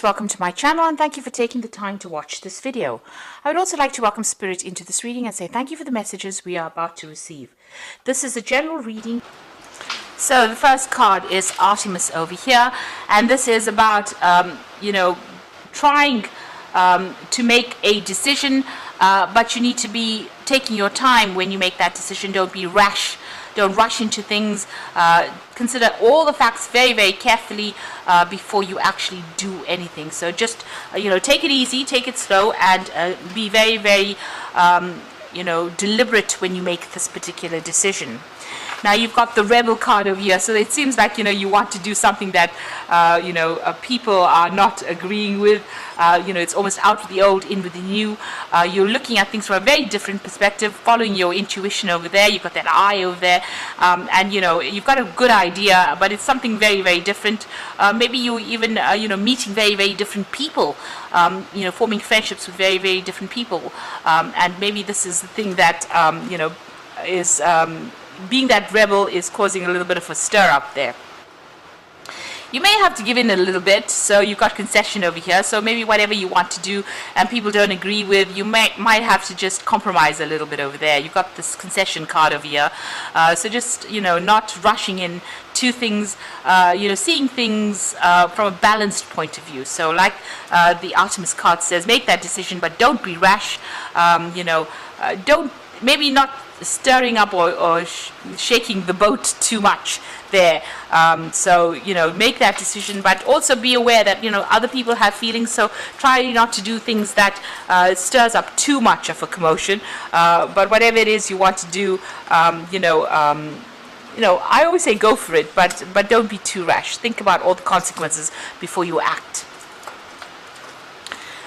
Welcome to my channel and thank you for taking the time to watch this video. I would also like to welcome Spirit into this reading and say thank you for the messages we are about to receive. This is a general reading. So the first card is Artemis over here, and this is about trying to make a decision, but you need to be taking your time when you make that decision. Don't be rash. Don't rush into things. Consider all the facts very, very carefully before you actually do anything. So just, take it easy, take it slow, and be very, very, deliberate when you make this particular decision. Now you've got the Rebel card over here, so it seems like you want to do something that people are not agreeing with. It's almost out with the old, in with the new. You're looking at things from a very different perspective, following your intuition over there. You've got that eye over there, and you've got a good idea, but it's something very, very different. Maybe you even meeting very, very different people, forming friendships with very, very different people, and maybe this is the thing that is being that rebel is causing a little bit of a stir up there. You may have to give in a little bit, so you've got concession over here. So maybe whatever you want to do and people don't agree with, you might have to just compromise a little bit over there. You've got this concession card over here. So just, not rushing in to things, seeing things from a balanced point of view. So like the Artemis card says, make that decision, but don't be rash. Don't, maybe not stirring up or shaking the boat too much there. Make that decision, but also be aware that other people have feelings, so try not to do things that stirs up too much of a commotion, but whatever it is you want to do, I always say go for it, but don't be too rash. Think about all the consequences before you act.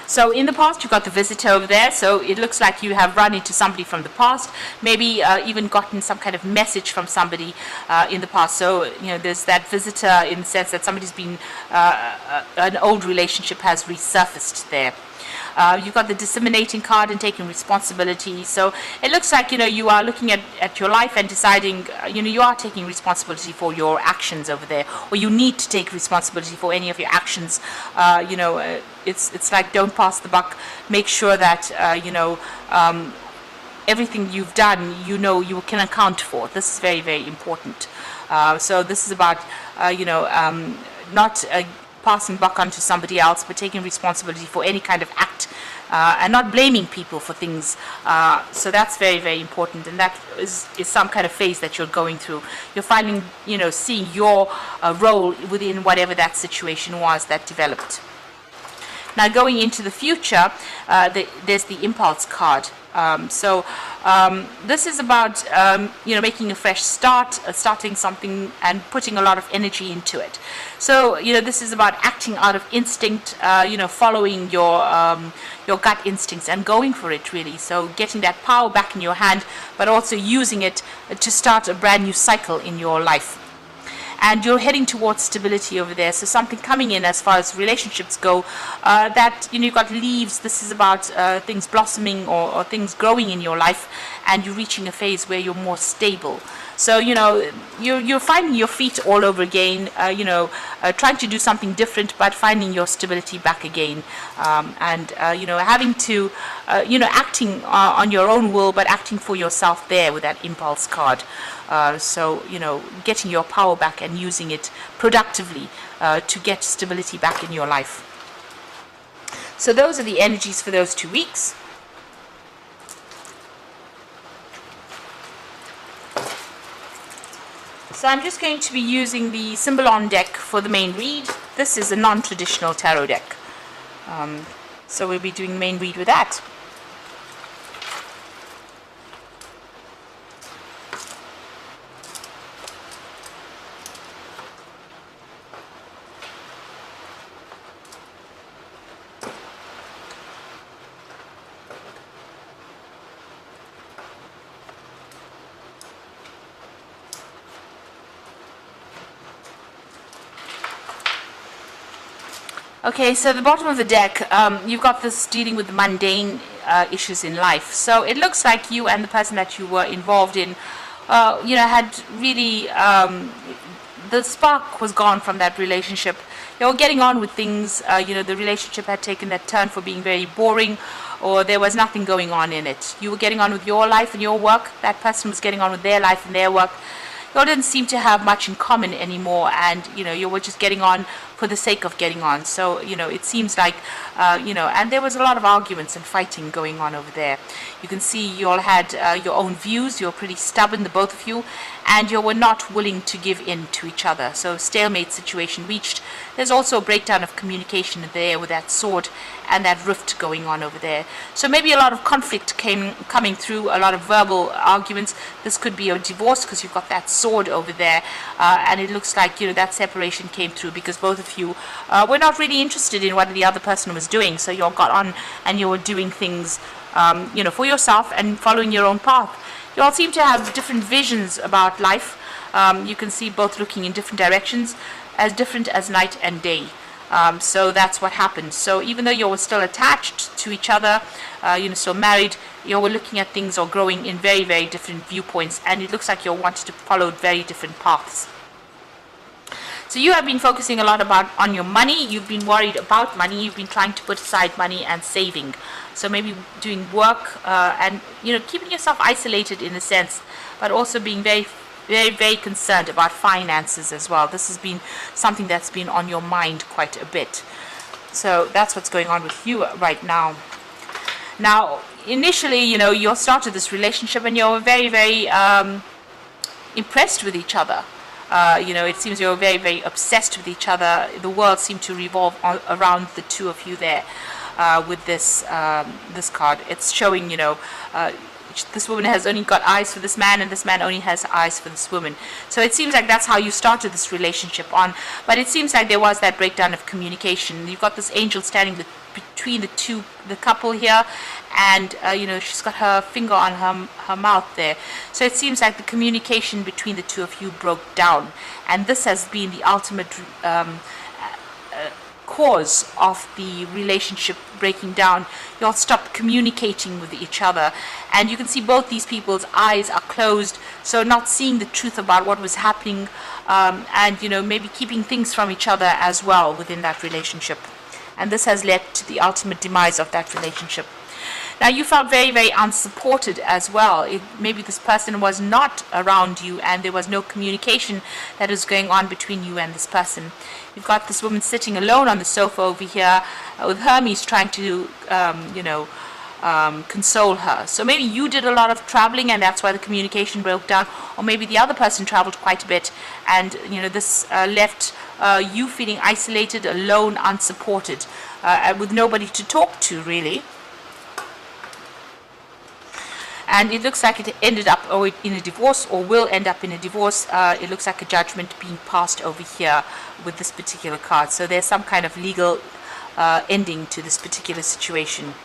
So in the past, you've got the visitor over there. So it looks like you have run into somebody from the past, maybe even gotten some kind of message from somebody in the past. So, there's that visitor in the sense that somebody's been, an old relationship has resurfaced there. You've got the disseminating card and taking responsibility. So it looks like, you are looking at your life and deciding, you are taking responsibility for your actions over there, or you need to take responsibility for any of your actions. It's like don't pass the buck. Make sure that, everything you've done, you can account for. This is very, very important. So this is about, not passing buck onto somebody else, but taking responsibility for any kind of act, and not blaming people for things. So that's very, very important, and that is some kind of phase that you're going through. You're finding, seeing your role within whatever that situation was that developed. Now going into the future, there's the impulse card. This is about making a fresh start, starting something and putting a lot of energy into it. So this is about acting out of instinct, following your gut instincts and going for it, really. So getting that power back in your hand, but also using it to start a brand new cycle in your life. And you're heading towards stability over there. So something coming in as far as relationships go, that, you've got leaves. This is about things blossoming or things growing in your life, and you're reaching a phase where you're more stable. So, you're finding your feet all over again, trying to do something different, but finding your stability back again. Having to, acting on your own will, but acting for yourself there with that impulse card. Getting your power back and using it productively to get stability back in your life. So those are the energies for those 2 weeks. So I'm just going to be using the Symbolon deck for the main read. This is a non-traditional tarot deck. So we'll be doing the main read with that. Okay, so the bottom of the deck, you've got this dealing with the mundane issues in life. So it looks like you and the person that you were involved in, had really, the spark was gone from that relationship. you're getting on with things. The relationship had taken that turn for being very boring, or there was nothing going on in it. You were getting on with your life and your work. That person was getting on with their life and their work. You all didn't seem to have much in common anymore, and you were just getting on for the sake of getting on. So it seems like and there was a lot of arguments and fighting going on over there. You can see you all had your own views. You're pretty stubborn, the both of you, and you were not willing to give in to each other. So stalemate situation reached. There's also a breakdown of communication there with that sword and that rift going on over there. So maybe a lot of conflict coming through, a lot of verbal arguments. This could be a divorce because you've got that sword over there, and it looks like that separation came through because both of you were not really interested in what the other person was doing. So you all got on and you were doing things for yourself and following your own path. You all seem to have different visions about life. You can see both looking in different directions, as different as night and day. So that's what happened. So even though you were still attached to each other, still married, you were looking at things or growing in very, very different viewpoints, and it looks like you wanted to follow very different paths. So you have been focusing a lot on your money. You've been worried about money. You've been trying to put aside money and saving. So maybe doing work and keeping yourself isolated in a sense, but also being very, very, very concerned about finances as well. This has been something that's been on your mind quite a bit. So that's what's going on with you right now. Now, initially, you started this relationship and you were very, very impressed with each other. It seems you're very, very obsessed with each other. The world seemed to revolve around the two of you there with this card. It's showing, this woman has only got eyes for this man, and this man only has eyes for this woman. So it seems like that's how you started this relationship on. But it seems like there was that breakdown of communication. You've got this angel standing between the couple here, and she's got her finger on her mouth there. So it seems like the communication between the two of you broke down, and this has been the ultimate cause of the relationship breaking down. You all stopped communicating with each other, and you can see both these people's eyes are closed, so not seeing the truth about what was happening, and maybe keeping things from each other as well within that relationship. And this has led to the ultimate demise of that relationship. Now, you felt very, very unsupported as well. Maybe this person was not around you and there was no communication that was going on between you and this person. You've got this woman sitting alone on the sofa over here with Hermes trying to, console her. So maybe you did a lot of traveling and that's why the communication broke down, or maybe the other person traveled quite a bit and this left you feeling isolated, alone, unsupported, with nobody to talk to really. And it looks like it ended up in a divorce, or will end up in a divorce. It looks like a judgment being passed over here with this particular card. So there's some kind of legal ending to this particular situation.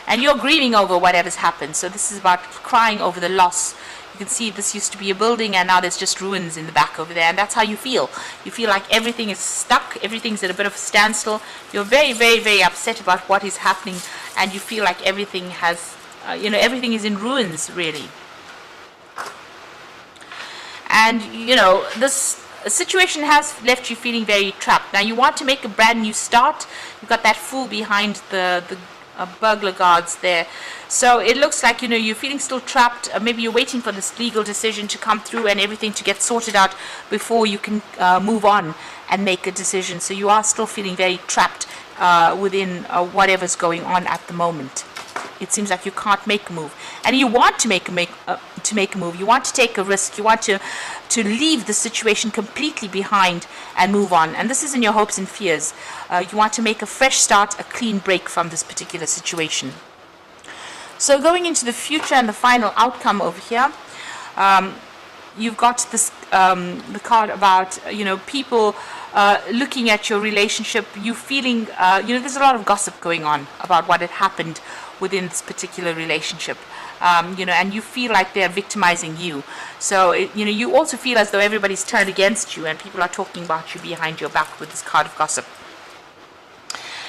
And you're grieving over whatever's happened. So this is about crying over the loss. You can see this used to be a building and now there's just ruins in the back over there. And that's how you feel. You feel like everything is stuck. Everything's at a bit of a standstill. You're very, very, very upset about what is happening. And you feel like everything has, everything is in ruins, really. And, this situation has left you feeling very trapped. Now, you want to make a brand new start. You've got that fool behind the burglar guards there. So it looks like, you're feeling still trapped. Maybe you're waiting for this legal decision to come through and everything to get sorted out before you can move on and make a decision. So you are still feeling very trapped within whatever's going on at the moment. It seems like you can't make a move, and you want to make a move. You want to take a risk. You want to leave the situation completely behind and move on. And this is in your hopes and fears. You want to make a fresh start, a clean break from this particular situation. So going into the future and the final outcome over here, you've got this the card about people looking at your relationship. You feeling there's a lot of gossip going on about what had happened within this particular relationship, and you feel like they're victimizing you. So you also feel as though everybody's turned against you and people are talking about you behind your back with this card of gossip.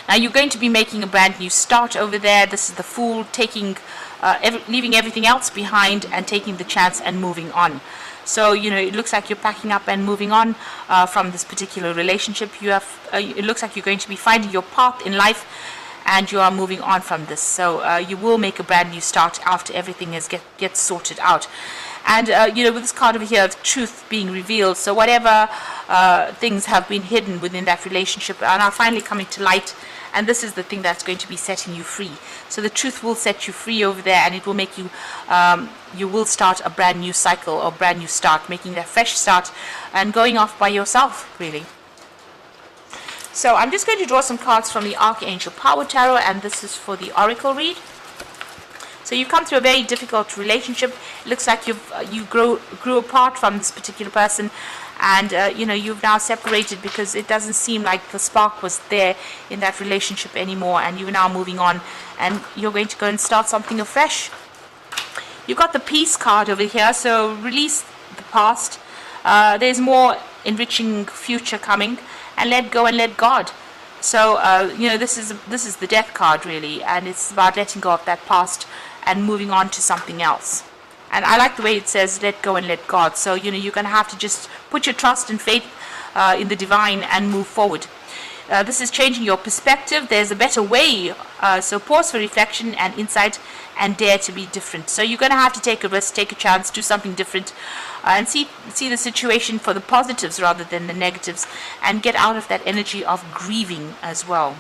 Now you're going to be making a brand new start over there. This is the Fool, taking leaving everything else behind and taking the chance and moving on. So, it looks like you're packing up and moving on from this particular relationship. It looks like you're going to be finding your path in life, and you are moving on from this. So you will make a brand new start after everything gets sorted out. And with this card over here, truth being revealed. So whatever things have been hidden within that relationship are now finally coming to light. And this is the thing that's going to be setting you free. So the truth will set you free over there, and it will make you, you will start a brand new cycle or brand new start, making that fresh start and going off by yourself, really. So I'm just going to draw some cards from the Archangel Power Tarot, and this is for the Oracle read. So you've come through a very difficult relationship. It looks like you grew apart from this particular person, and you've now separated because it doesn't seem like the spark was there in that relationship anymore, and you're now moving on, and you're going to go and start something afresh. You've got the Peace card over here, so release the past. There's more enriching future coming, and let go and let God. So this is the Death card, really, and it's about letting go of that past and moving on to something else. And I like the way it says let go and let God. So you're going to have to just put your trust and faith in the divine and move forward. This is changing your perspective. There's a better way. So pause for reflection and insight, and dare to be different. So you're going to have to take a risk, take a chance, do something different, and see the situation for the positives rather than the negatives, and get out of that energy of grieving as well.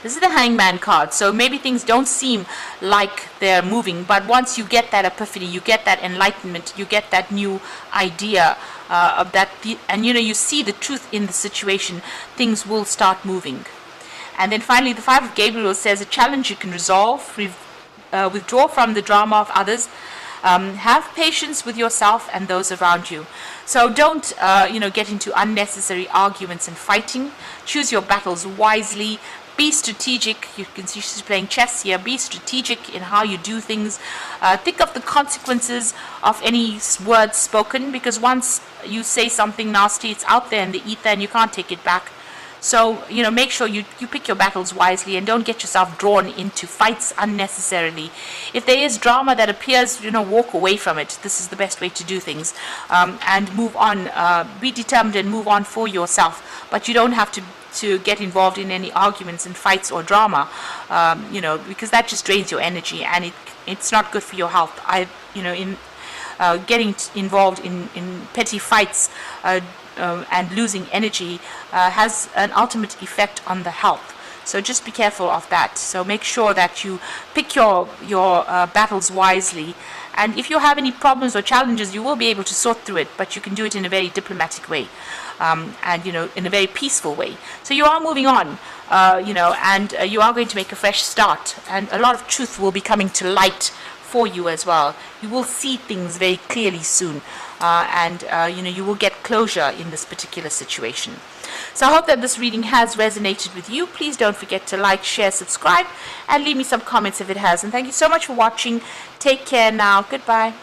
This is the Hangman card. So maybe things don't seem like they're moving, but once you get that epiphany, you get that enlightenment, you get that new idea of that, and you see the truth in the situation, things will start moving. And then finally, the Five of Gabriel says a challenge you can resolve, withdraw from the drama of others, have patience with yourself and those around you. So don't get into unnecessary arguments and fighting. Choose your battles wisely. Be strategic. You can see she's playing chess here. Be strategic in how you do things. Think of the consequences of any words spoken, because once you say something nasty, it's out there in the ether and you can't take it back. So, make sure you pick your battles wisely and don't get yourself drawn into fights unnecessarily. If there is drama that appears, walk away from it. This is the best way to do things. And move on. Be determined and move on for yourself. But you don't have to get involved in any arguments and fights or drama, because that just drains your energy, and it's not good for your health. Getting involved in petty fights and losing energy has an ultimate effect on the health. So just be careful of that. So make sure that you pick your battles wisely. And if you have any problems or challenges, you will be able to sort through it, but you can do it in a very diplomatic way, and in a very peaceful way. So you are moving on, and you are going to make a fresh start, and a lot of truth will be coming to light for you as well. You will see things very clearly soon, and you will get closure in this particular situation. So I hope that this reading has resonated with you. Please don't forget to like, share, subscribe, and leave me some comments if it has. And thank you so much for watching. Take care now. Goodbye.